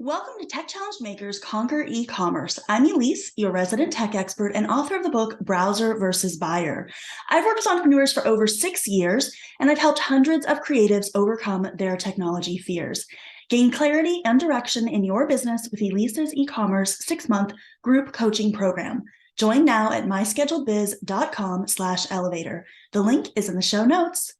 Welcome to Tech Challenge Makers Conquer E-commerce. I'm Elise, your resident tech expert and author of the book Browser versus Buyer. I've worked with entrepreneurs for over 6 years, and I've helped hundreds of creatives overcome their technology fears. Gain clarity and direction in your business with Elise's e-commerce 6-month group coaching program. Join now at myscheduledbiz.com/elevator. The link is in the show notes.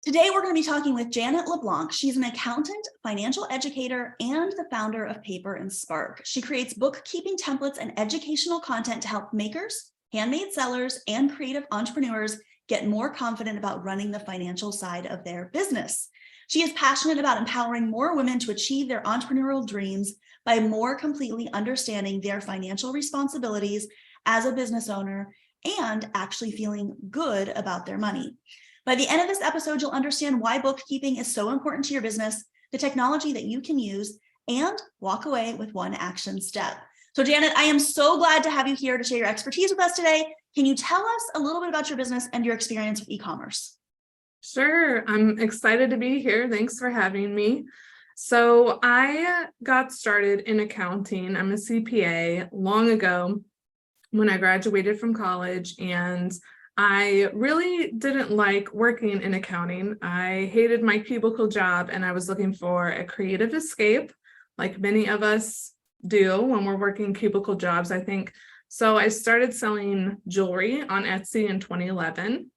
Today, we're going to be talking with Janet LeBlanc. She's an accountant, financial educator, and the founder of Paper and Spark. She creates bookkeeping templates and educational content to help makers, handmade sellers, and creative entrepreneurs get more confident about running the financial side of their business. She is passionate about empowering more women to achieve their entrepreneurial dreams by more completely understanding their financial responsibilities as a business owner and actually feeling good about their money. By the end of this episode, you'll understand why bookkeeping is so important to your business, the technology that you can use, and walk away with one action step. So Janet, I am so glad to have you here to share your expertise with us today. Can you tell us a little bit about your business and your experience with e-commerce? Sure. I'm excited to be here. Thanks for having me. So I got started in accounting. I'm a CPA long ago when I graduated from college, and I really didn't like working in accounting. I hated my cubicle job, and I was looking for a creative escape, like many of us do when we're working cubicle jobs, I think. So I started selling jewelry on Etsy in 2011,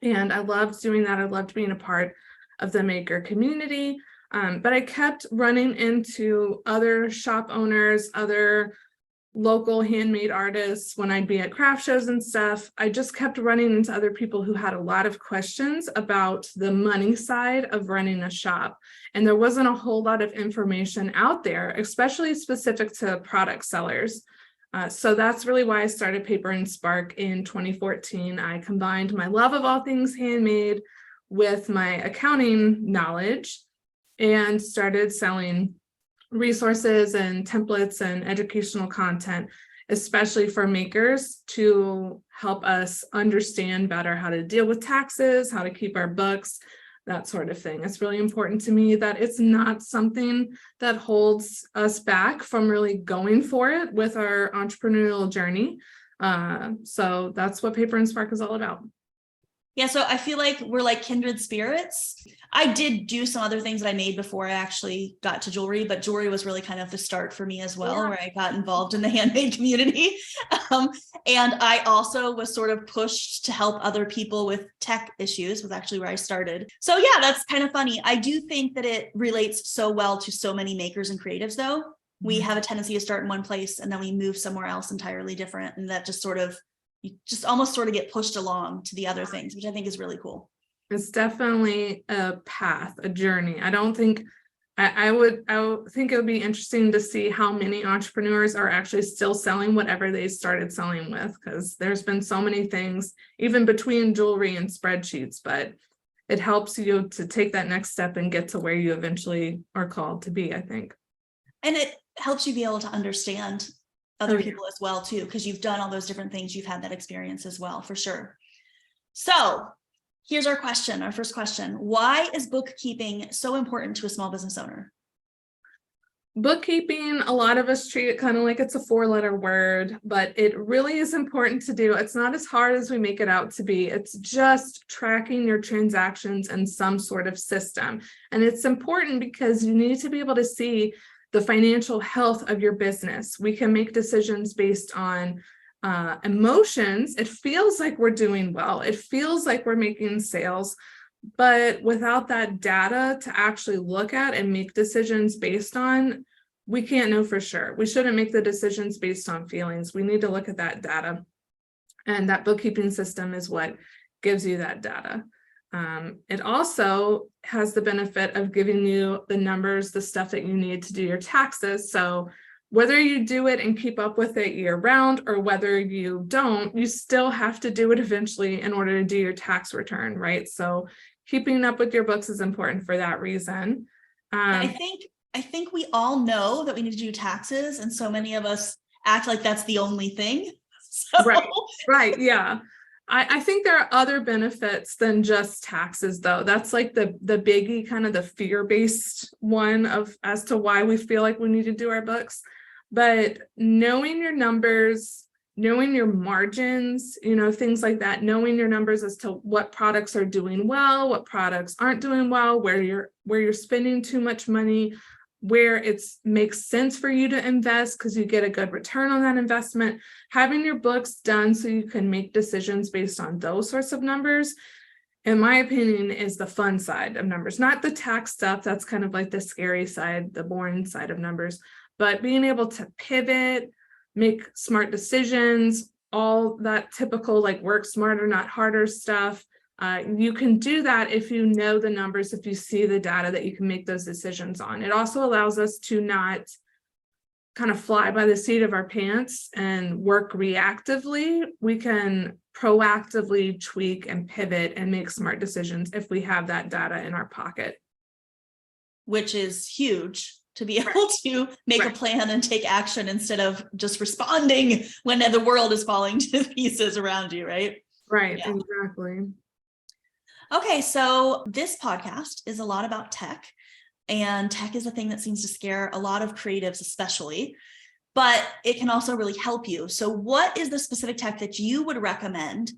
and I loved doing that. I loved being a part of the maker community, but I kept running into other shop owners, other local handmade artists. When I'd be at craft shows and stuff, I just kept running into other people who had a lot of questions about the money side of running a shop. And there wasn't a whole lot of information out there, especially specific to product sellers. So that's really why I started Paper and Spark in 2014. I combined my love of all things handmade with my accounting knowledge and started selling resources and templates and educational content, especially for makers, to help us understand better how to deal with taxes, how to keep our books, that sort of thing. It's really important to me that it's not something that holds us back from really going for it with our entrepreneurial journey. So that's what Paper and Spark is all about. Yeah, so I feel like we're like kindred spirits. I did do some other things that I made before I actually got to jewelry, but jewelry was really kind of the start for me as well, where I got involved in the handmade community. And I also was sort of pushed to help other people with tech issues, was actually where I started. So yeah, that's kind of funny. I do think that it relates so well to so many makers and creatives, though. We have a tendency to start in one place and then we move somewhere else entirely different. And that just sort of, you just almost sort of get pushed along to the other things, which I think is really cool. It's definitely a path, a journey. I don't think I would think it would be interesting to see how many entrepreneurs are actually still selling whatever they started selling with, because there's been so many things, even between jewelry and spreadsheets, but it helps you to take that next step and get to where you eventually are called to be, I think. And it helps you be able to understand other people as well, too, because you've done all those different things. You've had that experience as well, for sure. So here's our question, our first question. Why is bookkeeping so important to a small business owner? Bookkeeping, a lot of us treat it kind of like it's a 4-letter word, but it really is important to do. It's not as hard as we make it out to be. It's just tracking your transactions in some sort of system. And it's important because you need to be able to see the financial health of your business. We can make decisions based on emotions. It feels like we're doing well. It feels like we're making sales, but without that data to actually look at and make decisions based on, we can't know for sure. We shouldn't make the decisions based on feelings. We need to look at that data. And that bookkeeping system is what gives you that data. It also has the benefit of giving you the numbers, the stuff that you need to do your taxes. So whether you do it and keep up with it year round, or whether you don't, you still have to do it eventually in order to do your tax return, right? So keeping up with your books is important for that reason. I think we all know that we need to do taxes, and so many of us act like that's the only thing. So. Right, yeah. I think there are other benefits than just taxes, though. That's like the biggie, kind of the fear-based one of as to why we feel like we need to do our books. But knowing your numbers, knowing your margins, things like that, knowing your numbers as to what products are doing well, what products aren't doing well, where you're spending too much money, where it makes sense for you to invest because you get a good return on that investment. Having your books done so you can make decisions based on those sorts of numbers, in my opinion, is the fun side of numbers, not the tax stuff. That's kind of like the scary side, the boring side of numbers, but being able to pivot, make smart decisions, all that typical like work smarter, not harder stuff. You can do that if you know the numbers, if you see the data that you can make those decisions on. It also allows us to not kind of fly by the seat of our pants and work reactively. We can proactively tweak and pivot and make smart decisions if we have that data in our pocket. Which is huge, to be able to make a plan and take action instead of just responding when the world is falling to pieces around you, right? Right, yeah. Exactly. Okay, so this podcast is a lot about tech, and tech is a thing that seems to scare a lot of creatives especially, but it can also really help you. So what is the specific tech that you would recommend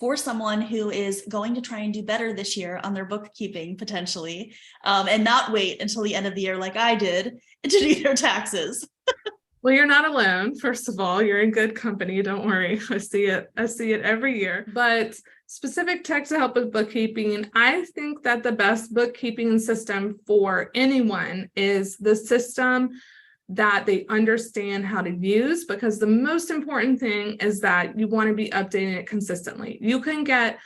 for someone who is going to try and do better this year on their bookkeeping potentially, and not wait until the end of the year like I did to do their taxes? Well, you're not alone. First of all, you're in good company. Don't worry. I see it every year. But specific tech to help with bookkeeping, I think that the best bookkeeping system for anyone is the system that they understand how to use, because the most important thing is that you want to be updating it consistently. You can get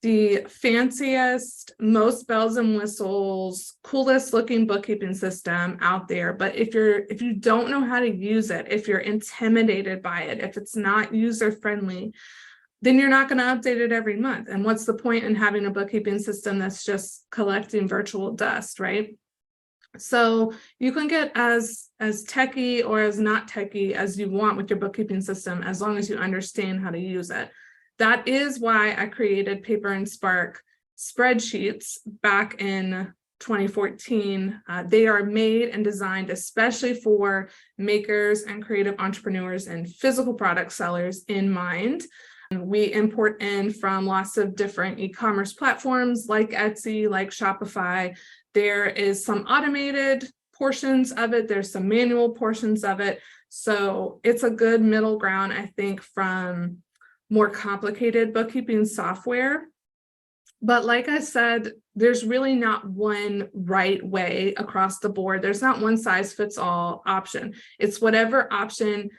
the fanciest, most bells and whistles, coolest looking bookkeeping system out there, but if you don't know how to use it, if you're intimidated by it, if it's not user friendly, then you're not going to update it every month. And what's the point in having a bookkeeping system that's just collecting virtual dust, right? So you can get as techie or as not techie as you want with your bookkeeping system, as long as you understand how to use it. That is why I created Paper and Spark Spreadsheets back in 2014. They are made and designed especially for makers and creative entrepreneurs and physical product sellers in mind. We import in from lots of different e-commerce platforms like Etsy, like Shopify. There is some automated portions of it. There's some manual portions of it. So it's a good middle ground, I think, from more complicated bookkeeping software. But like I said, there's really not one right way across the board. There's not one size fits all option. It's whatever option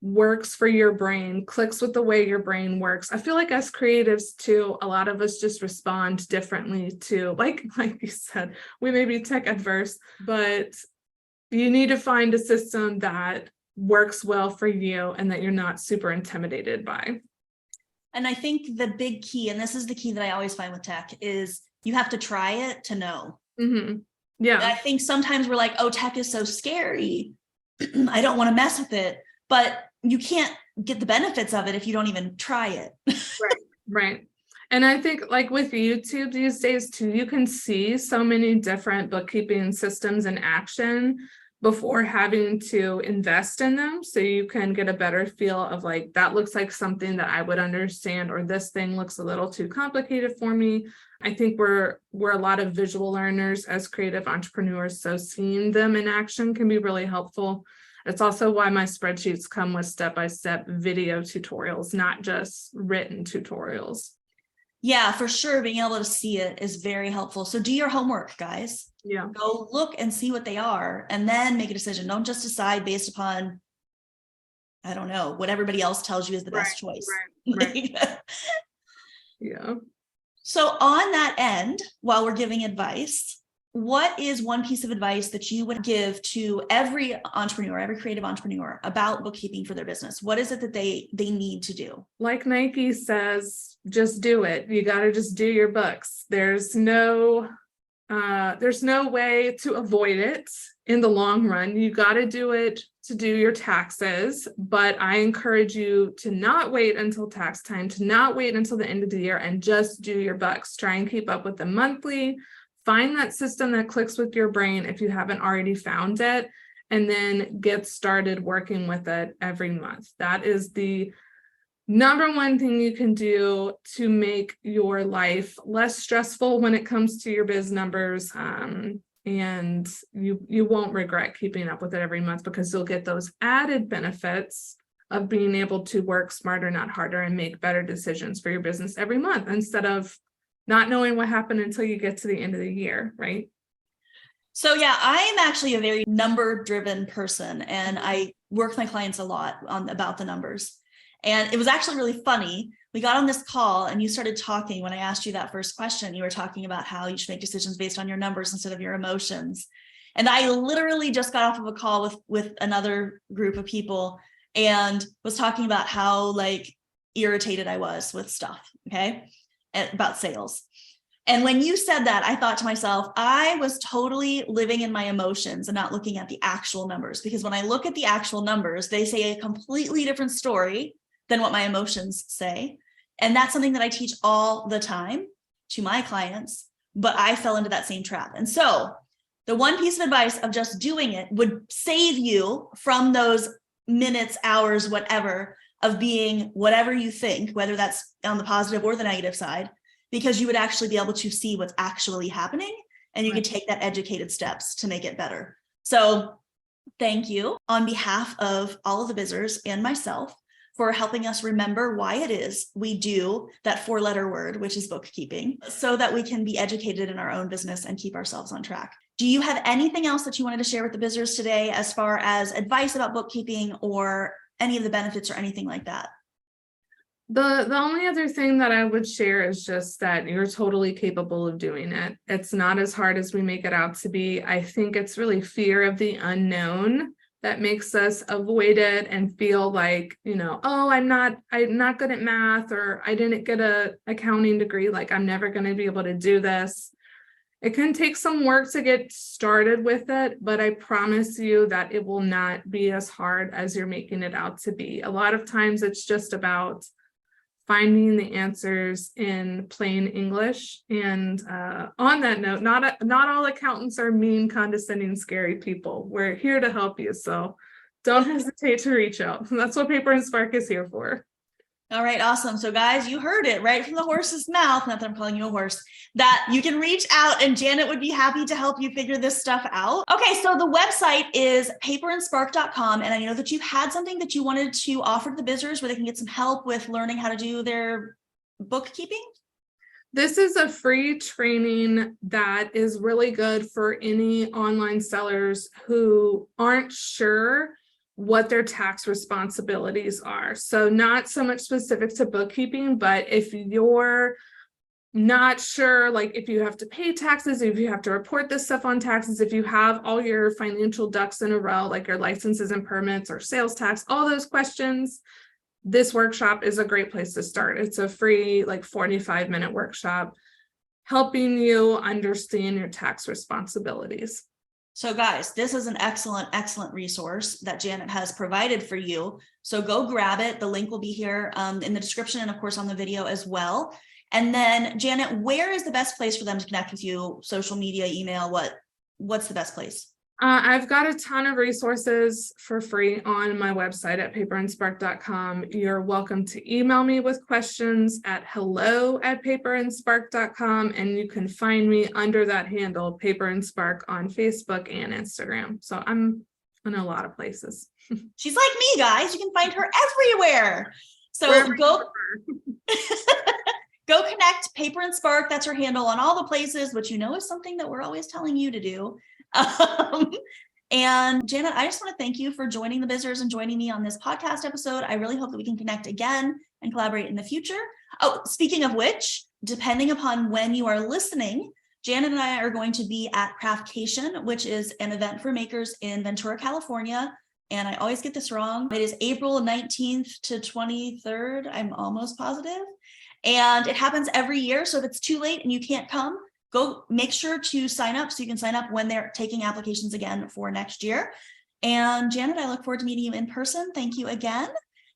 works for your brain, clicks with the way your brain works. I feel like as creatives too, a lot of us just respond differently to, like you said, we may be tech adverse, but you need to find a system that works well for you and that you're not super intimidated by. And I think the big key, and this is the key that I always find with tech, is you have to try it to know. Mm-hmm. Yeah. And I think sometimes we're like, oh, tech is so scary. I don't want to mess with it. But you can't get the benefits of it if you don't even try it. Right. And I think like with YouTube these days too, you can see so many different bookkeeping systems in action before having to invest in them. So you can get a better feel of like, that looks like something that I would understand, or this thing looks a little too complicated for me. I think we're a lot of visual learners as creative entrepreneurs. So seeing them in action can be really helpful. It's also why my spreadsheets come with step-by-step video tutorials, not just written tutorials. Yeah, for sure. Being able to see it is very helpful. So do your homework, guys. Yeah. Go look and see what they are, and then make a decision. Don't just decide based upon, I don't know, what everybody else tells you is the best choice. Right. Yeah. So on that end, while we're giving advice, what is one piece of advice that you would give to every entrepreneur, every creative entrepreneur about bookkeeping for their business? What is it that they need to do? Like Nike says, just do it. You got to just do your books. There's no there's no way to avoid it in the long run. You got to do it to do your taxes, but I encourage you to not wait until tax time, to not wait until the end of the year, and just do your books. Try and keep up with the monthly. Find that system that clicks with your brain if you haven't already found it, and then get started working with it every month. That is the number one thing you can do to make your life less stressful when it comes to your biz numbers. And you won't regret keeping up with it every month, because you'll get those added benefits of being able to work smarter, not harder, and make better decisions for your business every month, instead of not knowing what happened until you get to the end of the year, right? So yeah, I am actually a very number-driven person, and I work with my clients a lot about the numbers. And it was actually really funny. We got on this call and you started talking when I asked you that first question. You were talking about how you should make decisions based on your numbers instead of your emotions. And I literally just got off of a call with another group of people and was talking about how like irritated I was with stuff, okay, about sales. And when you said that, I thought to myself, I was totally living in my emotions and not looking at the actual numbers, because when I look at the actual numbers, they say a completely different story than what my emotions say. And that's something that I teach all the time to my clients, but I fell into that same trap. And so the one piece of advice of just doing it would save you from those minutes, hours, whatever, of being whatever you think, whether that's on the positive or the negative side, because you would actually be able to see what's actually happening, and you can take that educated steps to make it better. So thank you on behalf of all of the Bizzers and myself for helping us remember why it is we do that 4-letter word, which is bookkeeping, so that we can be educated in our own business and keep ourselves on track. Do you have anything else that you wanted to share with the Bizzers today as far as advice about bookkeeping or any of the benefits or anything like that? The only other thing that I would share is just that you're totally capable of doing it. It's not as hard as we make it out to be. I think it's really fear of the unknown that makes us avoid it and feel like, oh, I'm not good at math, or I didn't get a accounting degree, like I'm never going to be able to do this. It can take some work to get started with it, but I promise you that it will not be as hard as you're making it out to be. A lot of times it's just about finding the answers in plain English. And on that note, not all accountants are mean, condescending, scary people. We're here to help you, so don't hesitate to reach out. That's what Paper and Spark is here for. All right, awesome. So guys, you heard it right from the horse's mouth, not that I'm calling you a horse, that you can reach out and Janet would be happy to help you figure this stuff out. Okay, so the website is paperandspark.com. And I know that you had something that you wanted to offer to the Bizzers where they can get some help with learning how to do their bookkeeping. This is a free training that is really good for any online sellers who aren't sure what their tax responsibilities are. So not so much specific to bookkeeping, but if you're not sure, like if you have to pay taxes, if you have to report this stuff on taxes, if you have all your financial ducks in a row, like your licenses and permits or sales tax, all those questions, this workshop is a great place to start. It's a free, like 45-minute workshop helping you understand your tax responsibilities. So guys, this is an excellent, excellent resource that Janet has provided for you. So go grab it. The link will be here in the description and of course on the video as well. And then Janet, where is the best place for them to connect with you? Social media, email, what's the best place? I've got a ton of resources for free on my website at paperandspark.com. You're welcome to email me with questions at hello@paperandspark.com, and you can find me under that handle, Paper and Spark, on Facebook and Instagram. So I'm in a lot of places. She's like me, guys. You can find her everywhere. So go connect Paper and Spark. That's her handle on all the places, which is something that we're always telling you to do. And Janet, I just want to thank you for joining the Bizzers and joining me on this podcast episode. I really hope that we can connect again and collaborate in the future. Oh, speaking of which, depending upon when you are listening, Janet and I are going to be at Craftcation, which is an event for makers in Ventura, California. And I always get this wrong. It is April 19th to 23rd. I'm almost positive. And it happens every year. So if it's too late and you can't come, go make sure to sign up so you can sign up when they're taking applications again for next year. And Janet, I look forward to meeting you in person. Thank you again,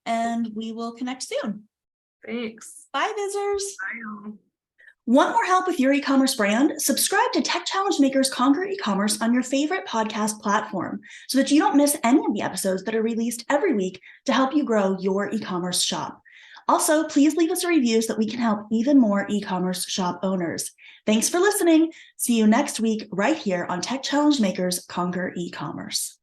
and we will connect soon. Thanks. Bye, Bizzers. Bye. Want more help with your e-commerce brand? Subscribe to Tech Challenge Makers Conquer E-commerce on your favorite podcast platform so that you don't miss any of the episodes that are released every week to help you grow your e-commerce shop. Also, please leave us a review so that we can help even more e-commerce shop owners. Thanks for listening. See you next week right here on Tech Challenge Makers Conquer E-commerce.